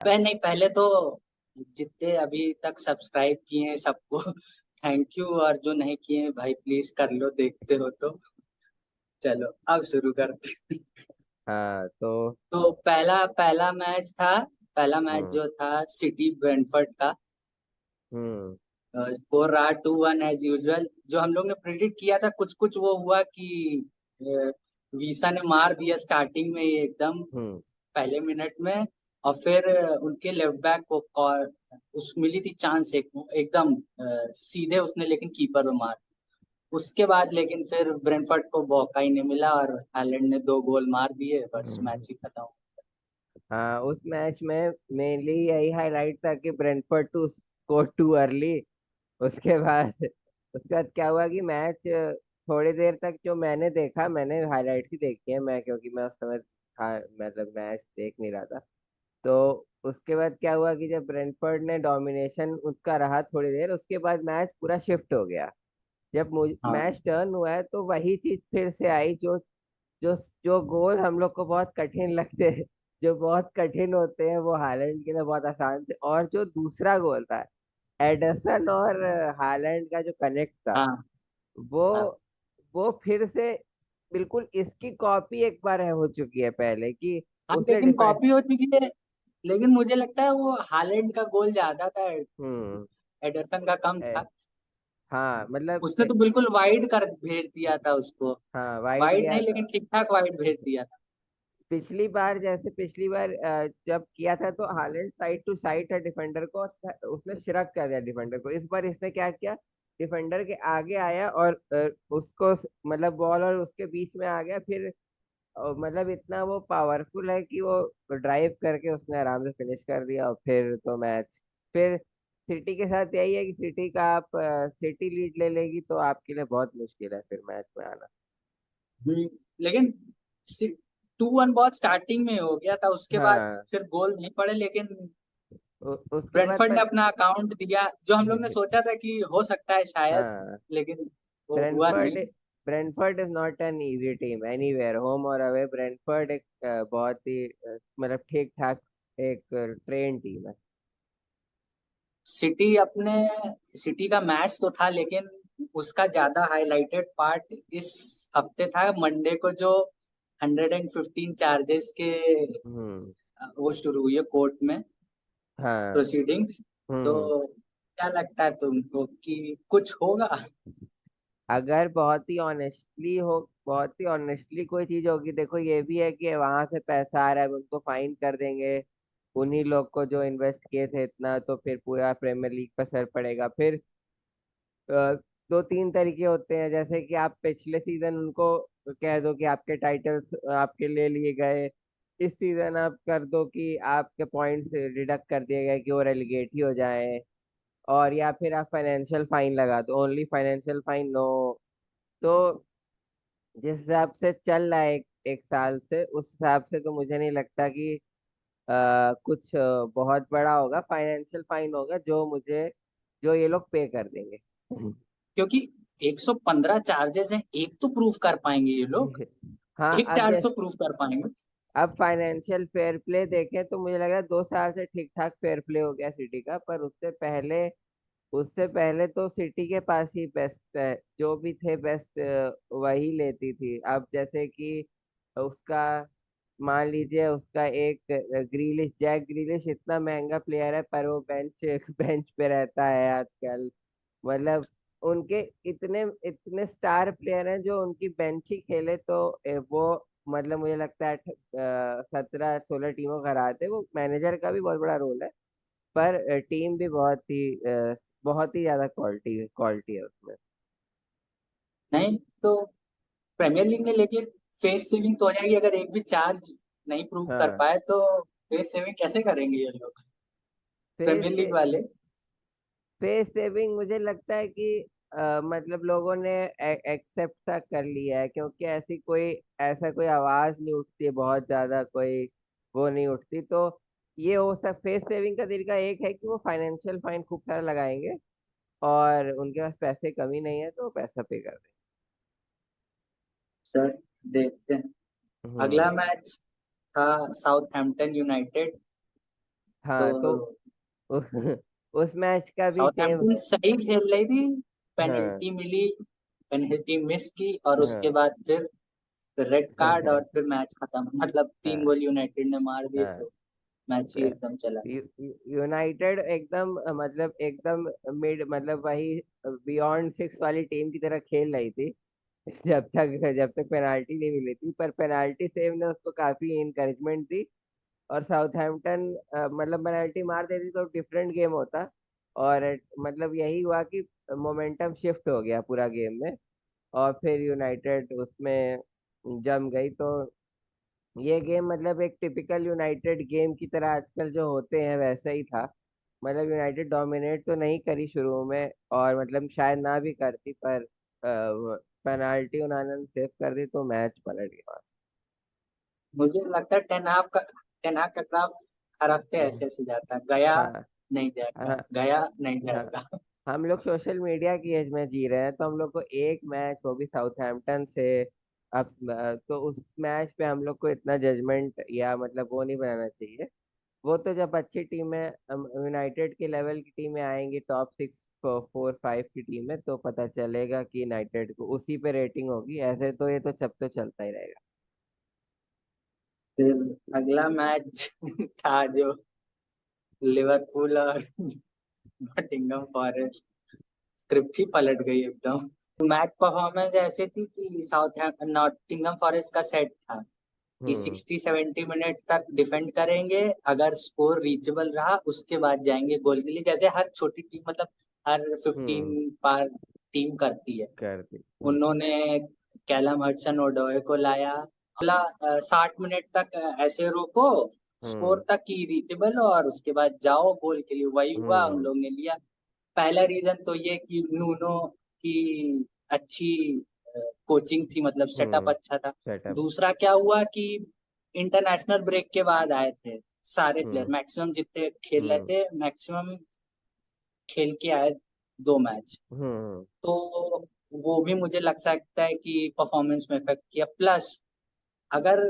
नहीं, पहले तो जितने अभी तक सब्सक्राइब किए हैं सबको थैंक यू, और जो नहीं किए हैं भाई प्लीज कर लो, देखते हो तो। चलो अब शुरू करते हैं। हाँ तो। तो पहला पहला मैच था। पहला मैच हम्म। जो था सिटी ब्रेंटफोर्ड का। हम्म। स्कोर रहा 2-1 एज यूजुअल। जो हम लोग ने प्रिडिक्ट किया था, कुछ कुछ वो हुआ कि वीसा ने मार दिया स्टार्टिंग में ही एकदम हम्म। पहले मिनट में। और फिर उनके लेफ्ट बैक को और उस मिली थी चांस एकदम सीधे उसने, लेकिन कीपर में मार। उसके बाद लेकिन फिर ब्रेंटफोर्ड को मौका ही नहीं मिला और हालैंड ने 2 गोल मार दिए, बस हम्म। मैच ही खत्म। हाँ, उस मैच में मेनली यही हाईलाइट था कि Brentford to score too early. उसके बाद क्या हुआ कि मैच थोड़ी देर तक जो मैंने देखा, मैंने हाईलाइट ही देखी है मैं, क्योंकि मैं उस समय मतलब मैच देख नहीं रहा था। तो उसके बाद क्या हुआ कि जब ब्रेंटफोर्ड ने डोमिनेशन उसका रहा थोड़ी देर, उसके बाद मैच पूरा शिफ्ट हो गया। जब हाँ मैच टर्न हुआ है तो वही चीज फिर से आई, जो जो जो गोल हम लोग को बहुत कठिन लगते हैं, जो बहुत कठिन होते हैं, वो हालैंड के लिए बहुत आसान थे। और जो दूसरा गोल था, एडरसन और हालैंड का जो कनेक्ट था, हाँ वो हाँ। वो फिर से बिल्कुल इसकी कॉपी एक बार है हो चुकी है पहले कि हाँ उसने लेकिन डिफेंड। कॉपी हो चुकी है। लेकिन मुझे लगता है वो हालैंड का गोल ज्यादा था, हम्म। एडरसन का कम ए, था। हाँ मतलब उसने तो बिल्कुल वाइड कर भेज दिया था उसको। हाँ, वाइड वाइड गया नहीं, था। लेकिन ठीक ठाक वाइड भेज दिया था। पिछली बार जैसे पिछली बार जब किया था तो हालैंड साइड टू साइड था डिफेंडर को, उसने शिरक कर दिया डिफेंडर को। इस बार इसने क्या किया, डिफेंडर के आगे आया और उसको मतलब बॉल और उसके बीच में आ गया। फिर मतलब इतना वो पावरफुल है कि वो ड्राइव करके उसने आराम से फिनिश कर दिया। और फिर तो मैच फिर सिटी के साथ यही है कि सिटी का आप सिटी लीड ले लेगी तो आपके लिए बहुत मुश्किल है फिर मैच में आना। लेकिन 2-1 बहुत स्टार्टिंग में हो गया था, उसके बाद हाँ। फिर गोल नहीं पड़े, लेकिन उसके बाद ब्रेंटफोर्ड ने अपना अकाउंट दिया, जो हम लोग ने सोचा था कि हो सकता है शायद, हाँ। लेकिन वो हुआ ब्रेंटफोर्ड नहीं। Brentford is not an easy team anywhere, home और अवे। ब्रेंटफोर्ड एक बहुत ही मतलब ठीक ठाक एक ट्रेन टीम है। सिटी अपने सिटी का मैच तो था, लेकिन उसका ज्यादा हाईलाइटेड पार्ट इस हफ्ते था मंडे को, जो 115 चार्जेस के हम्म। वो शुरू हुई है कोर्ट में हाँ। प्रोसीडिंग्स। तो हम्म। क्या लगता है तुमको कि कुछ होगा? अगर बहुत ही ऑनेस्टली कोई चीज होगी, देखो ये भी है कि वहां से पैसा आ रहा है, उनको फाइन कर देंगे उन्हीं लोग को जो इन्वेस्ट किए थे इतना, तो फिर पूरा प्रीमियर लीग पर असर पड़ेगा। फिर दो तीन तरीके होते हैं, जैसे कि आप पिछले सीजन उनको कह दो कि आपके टाइटल्स आपके ले लिए गए, इस सीजन आप कर दो कि आपके पॉइंट्स डिडक्ट कर दिए गए कि वो रेलीगेट ही हो जाए। और या फिर आप फाइनेंशियल फाइन लगा दो, ओनली फाइनेंशियल फाइन नो। तो जिस हिसाब से चल रहा है एक साल से, उस हिसाब से तो मुझे नहीं लगता कि कुछ बहुत बड़ा होगा। फाइनेंशियल फाइन होगा जो ये लोग पे कर देंगे। क्योंकि 115 चार्जेस हैं, एक तो प्रूफ कर पाएंगे ये लोग। हाँ, एक चार्ज तो प्रूफ कर पाएंगे। अब फाइनेंशियल फेयर प्ले देखें तो मुझे लग रहा है 2 साल से ठीक ठाक फेयर प्ले हो गया सिटी का। पर उससे पहले तो सिटी के पास ही बेस्ट है, जो भी थे बेस्ट वही लेती थी। अब जैसे कि उसका मान लीजिए, उसका एक जैक ग्रीलिश इतना महंगा प्लेयर है, पर वो बेंच बेंच पे रहता है आजकल। मतलब उनके इतने इतने स्टार प्लेयर हैं जो उनकी बेंच ही खेले तो वो मतलब मुझे लगता है 17-16 टीमों को हराते। वो मैनेजर का भी बहुत बड़ा रोल है, पर टीम भी बहुत ही ज्यादा क्वालिटी क्वालिटी है उसमें। नहीं तो प्रीमियर लीग में लेके फेस सेविंग तो हो जाएगी, अगर एक भी चार्ज नहीं प्रूव कर हाँ। पाए तो फेस सेविंग कैसे करेंगे ये लोग, प्रीमियर फेस लीग वाले? फेस सेविंग मुझे लगता है कि मतलब लोगों ने एक्सेप्ट सा कर लिया है, क्योंकि ऐसा कोई आवाज नहीं उठती है बहुत ज्यादा, कोई वो नहीं उठती। तो ये हो सक फेस सेविंग का तरीका एक है कि वो फाइनेंशियल फाइन खूब सारा लगाएंगे, और उनके पास पैसे कमी नहीं है तो वो पैसा पे कर सर देखते हैं। देंगे। अगला मैच था साउथहैम्पटन यूनाइटेड हाँ तो तो उ, उस मैच का भी सेम। साउथहैम्पटन सही खेल रही थी, हाँ पेनल्टी मिली, पेनल्टी मिस की और उसके हाँ बाद फिर रेड कार्ड और फिर मैच खत्म, मतलब तीन हाँ गोल यूनाइटेड ने मार दिए हाँ। तो मैच ही एकदम चला गया। यूनाइटेड एकदम मतलब एकदम मिड मतलब वही बियॉन्ड सिक्स वाली टीम की तरह खेल रही थी। जब तक पेनाल्टी नहीं मिली थी, पर पेनाल्टी सेव ने उसको काफी इनकरेजमेंट दी। और साउथहैम्पटन मतलब पेनाल्टी मार देती तो डिफरेंट गेम होता। और मतलब यही हुआ कि मोमेंटम शिफ्ट हो गया पूरा गेम में। और फिर यूनाइटेड उसमें जम गई। तो ये गेम मतलब एक टिपिकल यूनाइटेड गेम की तरह आजकल जो होते हैं वैसा ही था। मतलब यूनाइटेड डोमिनेट तो नहीं करी शुरू में, और मतलब शायद ना भी करती, पर पेनाल्टी उन्होंने सेव कर दी तो मैच पलट गया। मुझे लगता है टेन हाग का ग्राफ हर हफ्ते वहाँ। ऐसे ऐसे जाता है, गया हाँ नहीं जाएगा, हाँ गया नहीं हाँ। जाएगा। हम लोग सोशल मीडिया की एज में जी रहे हैं, तो हम लोग को एक मैच, वो भी साउथहैम्पटन से, अब तो उस मैच पे हम लोग को इतना जजमेंट या मतलब वो नहीं बनाना चाहिए। वो तो जब अच्छी टीमें यूनाइटेड के लेवल की टीमें आएंगी, टॉप सिक्स, फोर फाइव की टीमें, तो पता चलेगा कि यूनाइटेड को उसी पे रेटिंग होगी। ऐसे तो ये तो सब तो चलता ही रहेगा। फिर अगला मैच था जो लिवरपूल और नॉटिंघम फॉरेस्ट, स्क्रिप्ट ही पलट गई एकदम। मैच परफॉर्मेंस ऐसे थी कि साउथ नॉटिंघम फॉरेस्ट का सेट था कि हम्म 60-70 मिनट तक डिफेंड करेंगे, अगर स्कोर रीचेबल रहा उसके बाद जाएंगे गोल के लिए, जैसे हर छोटी टीम, मतलब हर हम्म 15 पार टीम करती है। कर दी। उन्होंने कैलम हडसन ओडोए को लाया, बोला 60 मिनट तक ऐसे रोको, हम्म स्कोर तक की रीचेबल और उसके बाद जाओ गोल के लिए, वही हुआ, उन हम्म लोग ने लिया। पहला रीजन तो ये कि नूनो की अच्छी कोचिंग थी, मतलब सेटअप हम्म अच्छा था। सेटअप। दूसरा क्या हुआ कि इंटरनेशनल ब्रेक के बाद आए थे सारे प्लेयर, हम्म मैक्सिमम जितने खेल रहे हम्म थे मैक्सिमम खेल के आए, 2 मैच। हम्म तो वो भी मुझे लग सकता है कि परफॉर्मेंस में इफेक्ट किया। प्लस अगर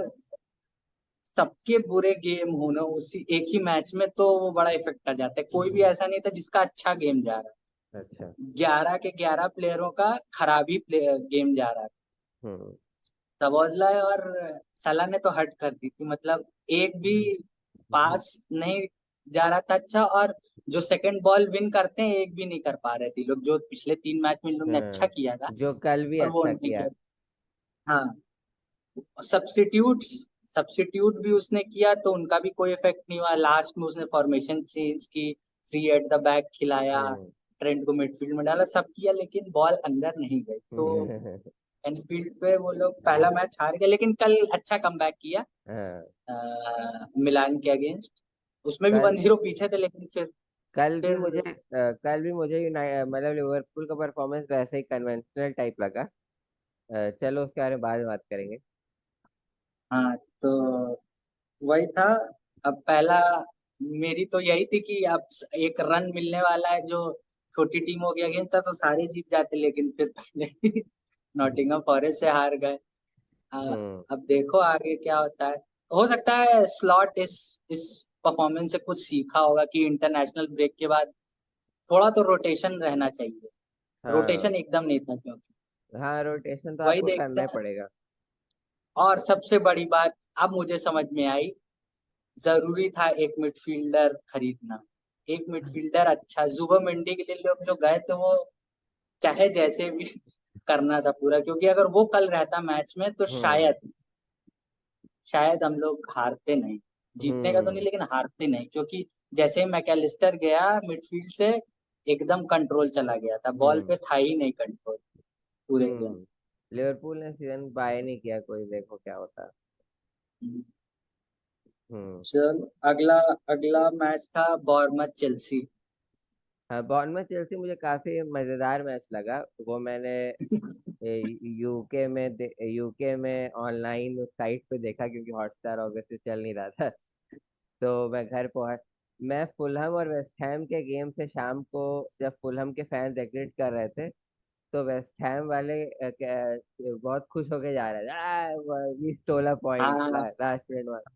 सबके बुरे गेम हो ना उसी एक ही मैच में तो वो बड़ा इफेक्ट आ जाता है। कोई भी ऐसा नहीं था जिसका अच्छा गेम जा रहा अच्छा। है, 11 के 11 प्लेयरों का खराब ही गेम जा रहा है। हम्म तबोजला और सलाह ने तो हट कर दी थी, मतलब एक भी हम्म पास नहीं जा रहा था अच्छा, और जो सेकंड बॉल विन करते हैं एक भी नहीं कर पा रहे थे लोग, जो पिछले 3 मैच में इन लोग ने अच्छा हाँ, किया था जो कल भी और वो अच्छा नहीं किया। किया। हाँ, सब्स्टिट्यूट सब्स्टिट्यूट भी उसने किया तो उनका भी कोई इफेक्ट नहीं हुआ। लास्ट में उसने फॉर्मेशन चेंज की, थ्री एट द बैक खिलाया, हम्म ट्रेंट को मिडफील्ड में डाला, सब किया, लेकिन बॉल अंदर नहीं गई। तो एनफील्ड पे वो लोग पहला मैच हार गए, लेकिन कल अच्छा कमबैक किया हाँ। मिलान के अगेंस्ट। उसमें भी कल 1-0 पीछे थे, लेकिन फिर कल भी मुझे मतलब लिवरपूल का परफॉर्मेंस वैसे ही कन्वेंशनल टाइप लगा। चलो उसके बारे में बाद में बात करेंगे। हाँ, तो वही था। अब पहला मेरी तो यही थी कि अब एक रन मिलने वाला है जो छोटी टीमों के अगेंस्ट था तो सारे जीत जाते, लेकिन फिर पहले नॉटिंघम फॉरेस्ट से हार गए। हम्म अब देखो आगे क्या होता है। हो सकता है स्लॉट इस परफॉर्मेंस से कुछ सीखा होगा कि इंटरनेशनल ब्रेक के बाद थोड़ा तो रोटेशन रहना चाहिए। हाँ रोटेशन एकदम नहीं था क्योंकि हाँ, रोटेशन तो वही आपको देखते करना ही हैं। पड़ेगा। और सबसे बड़ी बात अब मुझे समझ में आई, जरूरी था एक मिडफील्डर खरीदना। एक मिडफील्डर अच्छा जुबमेंडी के लिए लोग जो गए थे वो चाहे जैसे भी करना था पूरा, क्योंकि अगर वो कल रहता मैच में तो हम्म शायद हम लोग हारते नहीं। जीतने का तो नहीं हम्म लेकिन हारते नहीं, क्योंकि जैसे ही मैकेलिस्टर गया मिडफील्ड से एकदम कंट्रोल चला गया था, बॉल हम्म पे था ही नहीं कंट्रोल पूरे गेम। लिवरपूल ने सीजन बाय नहीं किया कोई, देखो क्या होता है। हम्म। चल, अगला अगला मैच था बॉurnemouth चेल्सी। हाँ, बॉर्नमouth चेल्सी मुझे काफी मजेदार मैच लगा। वो मैंने यूके में ऑनलाइन उस साइट पे देखा, क्योंकि हॉटस्टार ऑब्वियसली चल नहीं रहा था। तो मैं घर पहुंच मैं फुलहम और वेस्ट हैम के गेम से शाम को, जब फुलहम के फैंस एग्जिट कर रहे थे, तो वेस्ट हैम वाले बहुत खुश होके जा रहे थे, वी स्टोल अ पॉइंट हाँ, लास्ट मिनट।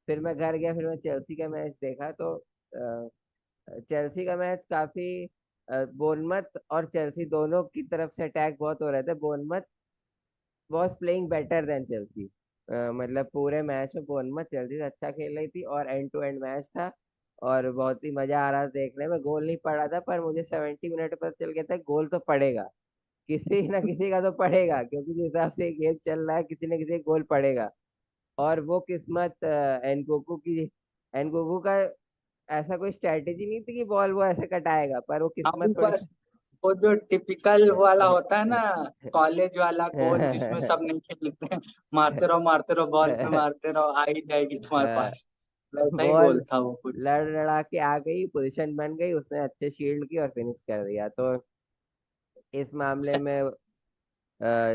फिर मैं घर गया, फिर मैं चेल्सी का मैच देखा, तो चेल्सी का मैच काफी बोर्नमथ और चेल्सी दोनों की तरफ से अटैक बहुत हो रहे थे। Bournemouth was playing better than Chelsea. मतलब पूरे मैच में बोर्नमथ चेल्सी से अच्छा खेल रही थी और एंड टू एंड मैच था और बहुत ही मजा आ रहा था देखने में। गोल नहीं पड़ा था पर मुझे 70 मिनट पर चल गया था गोल तो पड़ेगा, किसी ना किसी का तो पड़ेगा, क्योंकि जिस हिसाब से गेम चल रहा है किसी न किसी का गोल पड़ेगा। और वो किस्मत एनकोकू की, एनकोकू का ऐसा कोई स्ट्रेटेजी नहीं थी कि बॉल वो ऐसे कटाएगा, पर वो हाँ, किस्मत वो थोड़ी बस वो जो टिपिकल वाला होता है ना, कॉलेज वाला गोल जिसमें सब नहीं खेलते हैं, मारते रहो बॉल पे मारते रहो, आ ही जाएगी तुम्हारे पास, वैसा ही बॉल गोल था वो कुछ। लड़ लड़ा के आ गई, पोजीशन बन गई, उसने अच्छे शील्ड की और फिनिश कर दिया। तो इस मामले में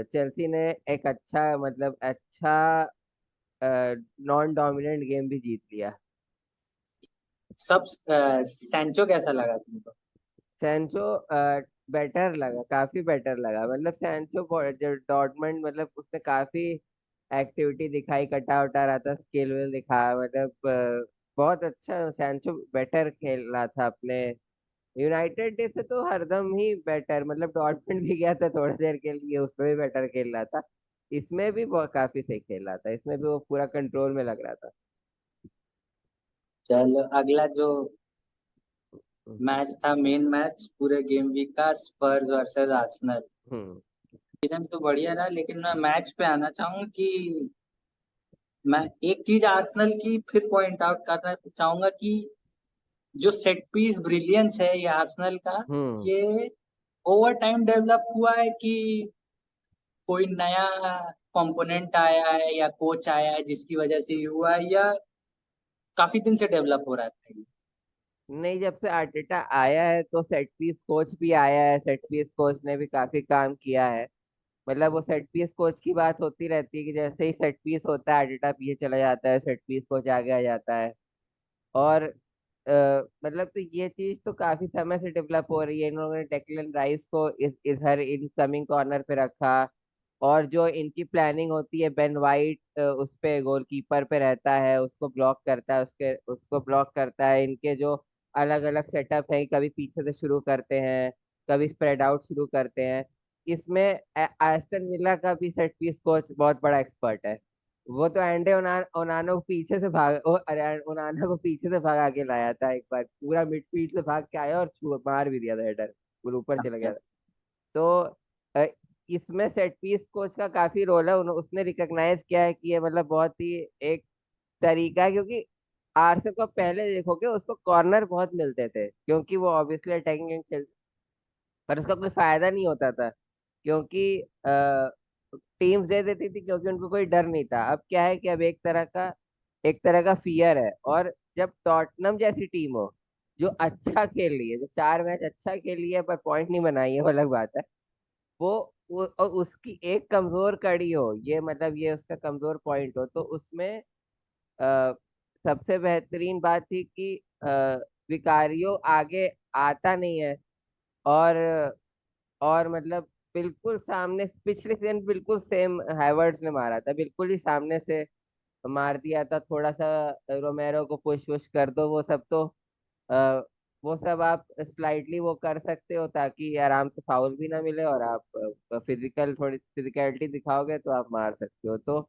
चेल्सी ने एक अच्छा, मतलब अच्छा नॉन डोमिनेंट गेम भी जीत लिया। सब सैंचो कैसा लगा तुमको? सैंचो बेटर लगा, काफी बेटर लगा। मतलब सैंचो जो डॉर्टमंड, मतलब उसने काफी एक्टिविटी दिखाई, कटा उटा रहा था, स्किल विल दिखाया, मतलब बहुत अच्छा सैंचो बेटर खेल रहा था अपने। यूनाइटेड डे से तो हरदम ही बेटर, मतलब डॉर्टमंड भी गया था थोड़ी देर के लिए, उसमें भी बेटर खेल रहा था। इसमें भी बहुत काफी सही खेल रहा था, इसमें भी वो पूरा कंट्रोल में लग रहा था। चलो अगला जो हम्म। मैच था, मेन मैच पूरे गेम वीक का, स्पर्स वर्सेस आर्सेनल। हम्म। सीजन तो बढ़िया रहा, लेकिन मैं मैच पे आना चाहूंगा कि मैं एक चीज आर्सेनल की फिर पॉइंट आउट करना चाहूंगा कि जो सेट पीस ब्रिलियंस है ये आर्सेनल का, हम्म। ये ओवर टाइम डेवलप हुआ है कि कोई नया कंपोनेंट आया है या कोच आया है जिसकी वजह से ये हुआ है, या काफी दिन से डेवलप हो रहा था ये? नहीं, जब से आर्टेटा आया है तो सेट पीस कोच भी आया है, सेट पीस कोच ने भी काफी काम किया है। मतलब वो सेट पीस कोच की बात होती रहती है कि जैसे ही सेट पीस होता है आर्टेटा पीछे चला जाता है, सेट पीस कोच आगे आ जाता है। और मतलब तो ये चीज तो काफी समय से डेवलप हो रही है। इन लोगों ने डेक्लन राइस को इधर इन कमिंग कॉर्नर पे रखा, और जो इनकी प्लानिंग होती है, बेन वाइट उस पे गोलकीपर पे रहता है, उसको ब्लॉक करता है, उसको ब्लॉक करता है। इनके जो अलग अलग सेटअप है, कभी पीछे से शुरू करते हैं, कभी स्प्रेड आउट शुरू करते हैं। इसमें एस्टन विला का भी सेट पीस कोच बहुत बड़ा एक्सपर्ट है। वो तो एंडे ओनाना को पीछे से अरे ओनाना को पीछे से भगा के लाया था, एक बार पूरा मिडफील्ड से भाग के आया और मार भी दिया था हेडर, वो ऊपर चला अच्छा। गया था। तो अ, इसमें सेट पीस कोच का काफी रोल है। उसने रिकॉग्नाइज किया है कि ये मतलब बहुत ही एक तरीका है, क्योंकि आरसीबी को पहले देखोगे उसको कॉर्नर बहुत मिलते थे, क्योंकि वो ऑब्वियसली अटैकिंग खेल, पर उसका कोई फायदा नहीं होता था, क्योंकि टीम्स दे देती थी, क्योंकि उनको कोई डर नहीं था। अब क्या है कि अब एक तरह का फियर है। और जब टॉटनम जैसी टीम हो जो अच्छा खेल रही है, जो 4 मैच अच्छा खेल रही है पर पॉइंट नहीं बनाई है, वो अलग बात है। वो और उसकी एक कमजोर कड़ी हो, ये मतलब ये उसका कमजोर पॉइंट हो, तो उसमें अ, सबसे बेहतरीन बात थी कि विकारियो आगे आता नहीं है। और मतलब बिल्कुल सामने पिछले सीजन बिल्कुल सेम हैवर्ड्स ने मारा था, बिल्कुल ही सामने से मार दिया था। थोड़ा सा रोमेरो को पुश वुश कर दो, वो सब तो आ, वो सब आप स्लाइटली वो कर सकते हो ताकि आराम से फाउल भी ना मिले, और आप थोड़ी फिजिकलिटी दिखाओगे तो आप मार सकते हो। तो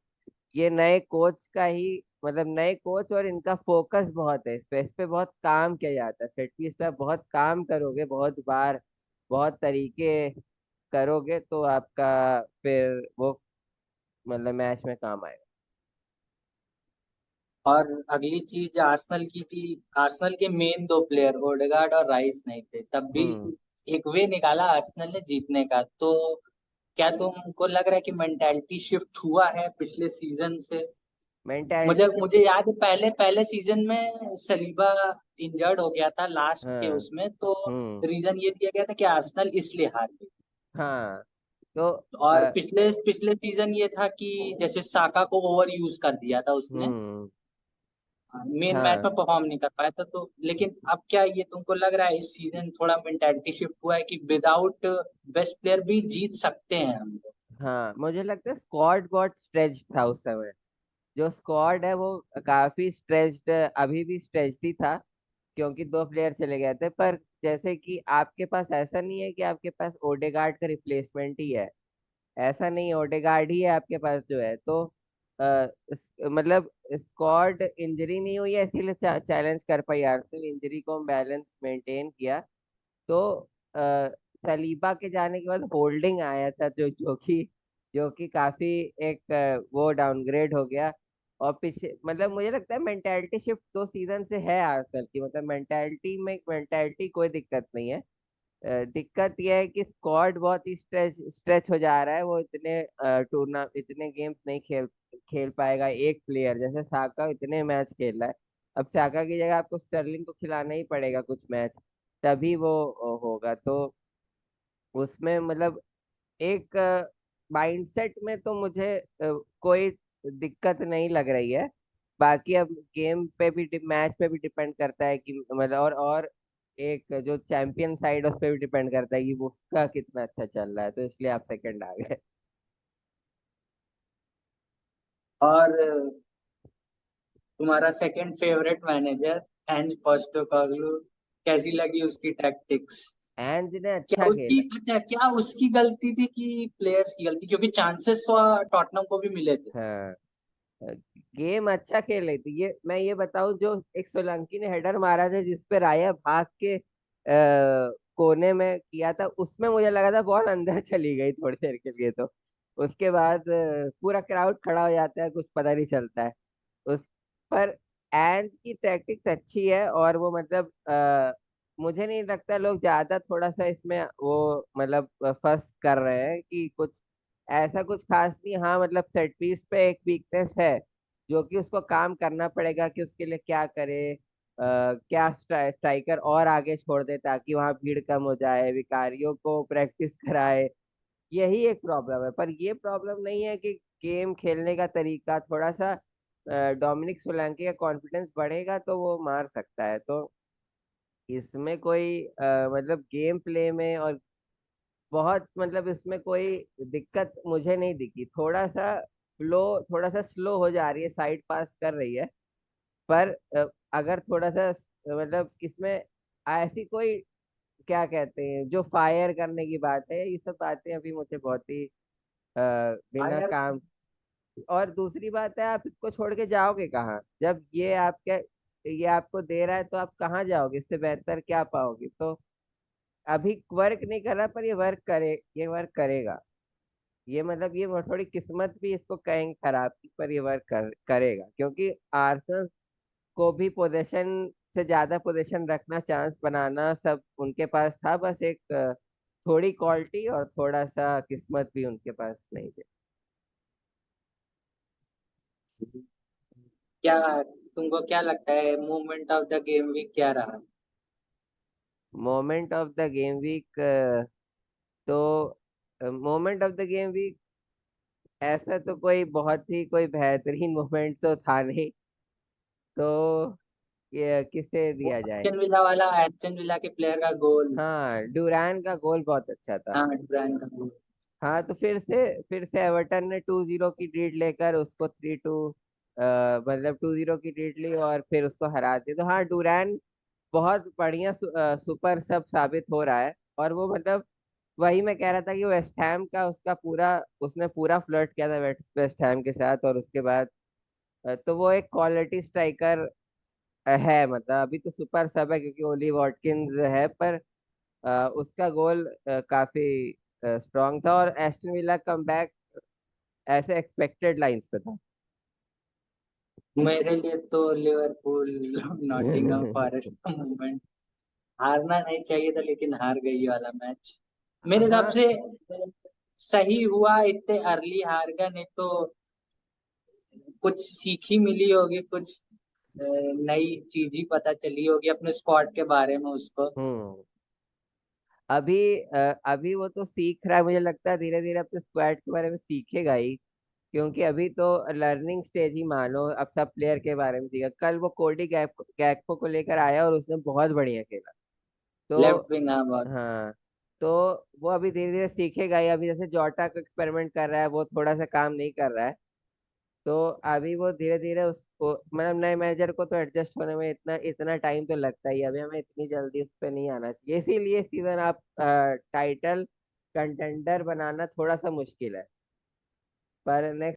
ये नए कोच का ही, मतलब नए कोच और इनका फोकस बहुत है, इस पे बहुत काम किया जाता है। सेट पीस पे आप बहुत काम करोगे, बहुत बार, बहुत तरीके करोगे, तो आपका फिर वो मतलब मैच में काम आएगा। और अगली चीज आर्सेनल की थी, आर्सेनल के मेन दो प्लेयर ओडेगार्ड और राइस नहीं थे, तब भी हम्म। एक वे निकाला आर्सेनल ने जीतने का। तो क्या तुमको लग रहा है कि मेंटालिटी शिफ्ट हुआ है पिछले सीजन से? मुझे मेंटेलिटी से। मुझे याद है पहले पहले सीजन में सलीबा इंजर्ड हो गया था लास्ट के हाँ। उसमें, तो हम्म। रीजन ये दिया गया था कि आर्सेनल इसलिए हार गई। हाँ। तो और अ, पिछले पिछले सीजन ये था कि जैसे साका को ओवर यूज कर दिया था उसने, हम्म। मेन मैच हाँ। में परफॉर्म नहीं कर पाया था। तो लेकिन अब क्या ये तुमको लग रहा है इस सीजन थोड़ा मेंटालिटी शिफ्ट हुआ है कि विदाउट बेस्ट प्लेयर भी जीत सकते हैं हम लोग? हाँ, मुझे लगता है स्क्वाड बहुत स्ट्रेच्ड था उस समय। जो स्क्वाड है वो काफी स्ट्रेच्ड, अभी भी स्ट्रेच्ड ही था। क्योंकि दो प्लेयर चले गए थे। पर जैसे कि आपके पास ऐसा नहीं है कि आपके पास ओडेगार्ड का रिप्लेसमेंट ही है, ऐसा नहीं है, ओडेगार्ड ही है आपके पास जो है। तो मतलब स्क्वाड इंजरी नहीं हुई है इसीलिए चैलेंज कर पाई आर्सेनल, इंजरी को बैलेंस मेंटेन किया। तो आ, सलीबा के जाने के बाद होल्डिंग आया था जो कि काफी एक वो डाउनग्रेड हो गया। और पीछे मतलब मुझे लगता है मेंटालिटी शिफ्ट 2 सीजन से है आर्सेनल की, मतलब मेंटालिटी कोई दिक्कत नहीं है। दिक्कत यह है कि स्क्वाड बहुत ही स्ट्रेच हो जा रहा है, वो इतने गेम्स नहीं खेल खेल पाएगा एक प्लेयर। जैसे साका इतने मैच खेल रहा है, अब साका की जगह आपको स्टर्लिंग को खिलाना ही पड़ेगा कुछ मैच, तभी वो होगा। तो उसमें मतलब एक माइंडसेट में तो मुझे कोई दिक्कत नहीं लग रही है। बाकी अब गेम पे भी मैच पे भी डिपेंड करता है कि मतलब और एक जो चैंपियन साइड उस पे भी डिपेंड करता है कि वो उसका कितना अच्छा चल रहा है, तो इसलिए आप सेकंड आ गए। और तुम्हारा सेकंड फेवरेट मैनेजर एंज पोस्टेकोग्लू, कैसी लगी उसकी टैक्टिक्स? एंज ने क्या अच्छा उसकी, खेला। अच्छा क्या उसकी गलती थी कि प्लेयर्स की गलती? क्योंकि चांसेस तो टॉटनम को भी मिले थे। हाँ, गेम अच्छा खेल रही थी। ये मैं ये बताऊं, जो एक सोलंकी ने हेडर मारा था जिस पे राया भाग के कोने में किया था, उसमें मुझे लगा था बॉल अंदर चली गई थोड़ी देर के लिए। तो उसके बाद पूरा क्राउड खड़ा हो जाता है, कुछ पता नहीं चलता है उस पर। एंज की टैक्टिक्स अच्छी है, और वो मतलब मुझे नहीं लगता लोग ज्यादा थोड़ा सा इसमें वो मतलब फर्स कर रहे हैं कि कुछ ऐसा कुछ खास नहीं। हाँ मतलब सेट पीस पे एक वीकनेस है जो कि उसको काम करना पड़ेगा कि उसके लिए क्या करे। क्या स्ट्राइकर और आगे छोड़ दे ताकि वहाँ भीड़ कम हो जाए, विकारियों को प्रैक्टिस कराए। यही एक प्रॉब्लम है, पर ये प्रॉब्लम नहीं है कि गेम खेलने का तरीका थोड़ा सा डोमिनिक सोलंकी का कॉन्फिडेंस बढ़ेगा तो वो मार सकता है। तो इसमें कोई मतलब गेम प्ले में और बहुत मतलब इसमें कोई दिक्कत मुझे नहीं दिखी। थोड़ा सा स्लो हो जा रही है, साइड पास कर रही है। पर अगर थोड़ा सा मतलब इसमें ऐसी कोई क्या कहते हैं जो फायर करने की बात है, ये सब बातें अभी मुझे बहुत ही बिना फायर। काम। और दूसरी बात है, आप इसको छोड़ के जाओगे कहाँ जब ये आपको दे रहा है, तो आप कहाँ जाओगे, इससे बेहतर क्या पाओगे। तो अभी वर्क नहीं कर रहा, पर ये वर्क करेगा। ये मतलब ये थोड़ी किस्मत भी इसको कहेंगे खराब की, पर ये करेगा क्योंकि आर्सेनल को भी पोजीशन से ज्यादा पोजीशन रखना, चांस बनाना सब उनके पास था। बस एक थोड़ी क्वालिटी और थोड़ा सा किस्मत भी उनके पास नहीं थी। क्या तुमको क्या लगता है movement of the game week क्या रहा? Moment of the game week, तो moment of the game week ऐसा तो कोई बहुत ही कोई बेहतरीन मोमेंट तो था नहीं। तो ये किसे वो दिया जाए। एस्टन विला वाला, एस्टन विला के प्लेयर का गोल। हाँ, डूरान का गोल बहुत अच्छा था। हाँ, ब्रायन का गोल। हाँ, तो फिर से एवर्टन ने 2-0 की लीड लेकर उसको 3-2 मतलब 2-0 की लीड ली और फिर उसको हरा दिया। तो हाँ, डूरान बहुत बढ़िया सुपर सब साबित हो रहा है। और वो मतलब वही मैं कह रहा था कि वेस्ट हैम का उसका पूरा उसने पूरा फ्लर्ट किया था वेस्ट हैम के साथ। और उसके बाद तो वो एक क्वालिटी स्ट्राइकर है। मतलब अभी तो सुपर सब है क्योंकि ओली वॉटकिंस है, पर उसका गोल काफी स्ट्रांग था। और एस्टन विला कमबैक ऐसे एक्सपेक्टेड लाइंस पे था। मेरे लिए तो लिवरपूल नॉटिंघम फॉरेस्ट का मूवमेंट, हारना नहीं चाहिए था लेकिन हार गई वाला मैच मेरे हिसाब हाँ। से सही हुआ। इतने अर्ली हार गए, नहीं तो कुछ सीखी मिली होगी, कुछ नई चीज ही पता चली होगी अपने स्क्वाड के बारे में उसको। हम्म। अभी वो तो सीख रहा है, मुझे लगता है धीरे धीरे अपने स्क्वाड के बारे में सीखेगा ही। क्योंकि अभी तो लर्निंग स्टेज ही मानो, अब सब प्लेयर के बारे में सीखा। कल वो कोडी गैक्पो को लेकर आया और उसने बहुत बढ़िया खेला। लेफ्ट तो विंग, हाँ बहुत। हाँ, तो वो अभी धीरे धीरे सीखेगा ही। अभी जैसे जोटा को एक्सपेरिमेंट कर रहा है, वो थोड़ा सा काम नहीं कर रहा है। तो अभी वो धीरे धीरे उसको मतलब नए मैनेजर को तो एडजस्ट होने में इतना इतना टाइम तो लगता ही है। अभी हमें इतनी जल्दी उस पर नहीं आना चाहिए, इसीलिए सीजन आप टाइटल कंटेंडर बनाना थोड़ा सा मुश्किल है। पर नेक्स्ट